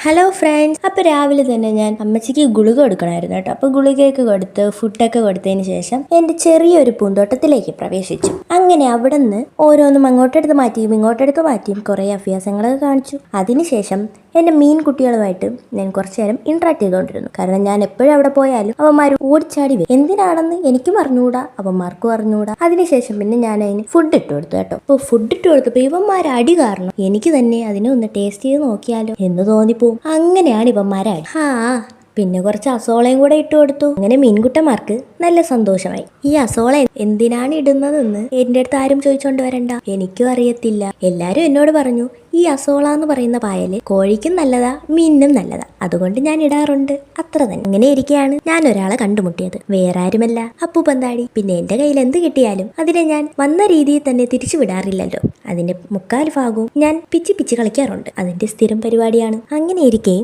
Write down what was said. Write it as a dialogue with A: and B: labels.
A: Hello friends, അപ്പോൾ രാവിലെ തന്നെ ഞാൻ അമ്മച്ചിക്ക് ഗുളിക കൊടുക്കണമായിരുന്നു കേട്ടോ. അപ്പോൾ ഗുളികയൊക്കെ കൊടുത്ത് ഫുഡൊക്കെ കൊടുത്തതിന് ശേഷം എൻ്റെ ചെറിയൊരു പൂന്തോട്ടത്തിലേക്ക് പ്രവേശിച്ചു. അങ്ങനെ അവിടെ നിന്ന് ഓരോന്നും അങ്ങോട്ടെടുത്ത് മാറ്റിയും ഇങ്ങോട്ടെടുത്ത് മാറ്റിയും കുറേ അഭ്യാസങ്ങളൊക്കെ കാണിച്ചു. അതിനുശേഷം എൻ്റെ മീൻ കുട്ടികളുമായിട്ട് ഞാൻ കുറച്ചു നേരം ഇൻട്രാക്ട് ചെയ്തുകൊണ്ടിരുന്നു. കാരണം ഞാൻ എപ്പോഴും അവിടെ പോയാലും അവന്മാർ ഓടിച്ചാടി വരും. എന്തിനാണെന്ന് എനിക്കും അറിഞ്ഞുകൂടാ, അവന്മാർക്കും അറിഞ്ഞുകൂടാ. അതിനുശേഷം പിന്നെ ഞാൻ അതിന് ഫുഡ് ഇട്ട് കൊടുത്തു കേട്ടോ. അപ്പോൾ ഫുഡ് ഇട്ട് കൊടുത്തപ്പോൾ ഇവന്മാർ അടി കാരണം എനിക്ക് തന്നെ അതിനെ ഒന്ന് ടേസ്റ്റ് ചെയ്ത് നോക്കിയാലോ എന്ന് തോന്നിപ്പോവും. അങ്ങനെയാണ് ഇവന്മാരടി. പിന്നെ കുറച്ച് അസോളയും കൂടെ ഇട്ട് കൊടുത്തു. അങ്ങനെ മീൻകുട്ടന്മാർക്ക് നല്ല സന്തോഷമായി. ഈ അസോള എന്തിനാണ് ഇടുന്നതെന്ന് എൻ്റെ അടുത്ത് ആരും ചോദിച്ചോണ്ട് വരണ്ട, എനിക്കും അറിയത്തില്ല. എല്ലാരും എന്നോട് പറഞ്ഞു ഈ അസോള എന്ന് പറയുന്ന പായല് കോഴിക്കും നല്ലതാ, മീനിനും നല്ലതാ, അതുകൊണ്ട് ഞാൻ ഇടാറുണ്ട്, അത്ര തന്നെ. ഇങ്ങനെ ഇരിക്കുകയാണ് ഞാൻ ഒരാളെ കണ്ടുമുട്ടിയത്. വേറെ ആരുമല്ല, അപ്പൂപ്പന്താടി. പിന്നെ എൻ്റെ കയ്യിൽ എന്ത് കിട്ടിയാലും അതിനെ ഞാൻ വന്ന രീതിയിൽ തന്നെ തിരിച്ചു വിടാറില്ലല്ലോ. അതിന്റെ മുക്കാൽ ഭാഗവും ഞാൻ പിച്ചി കളിക്കാറുണ്ട്. അതിന്റെ സ്ഥിരം പരിപാടിയാണ്. അങ്ങനെ ഇരിക്കെ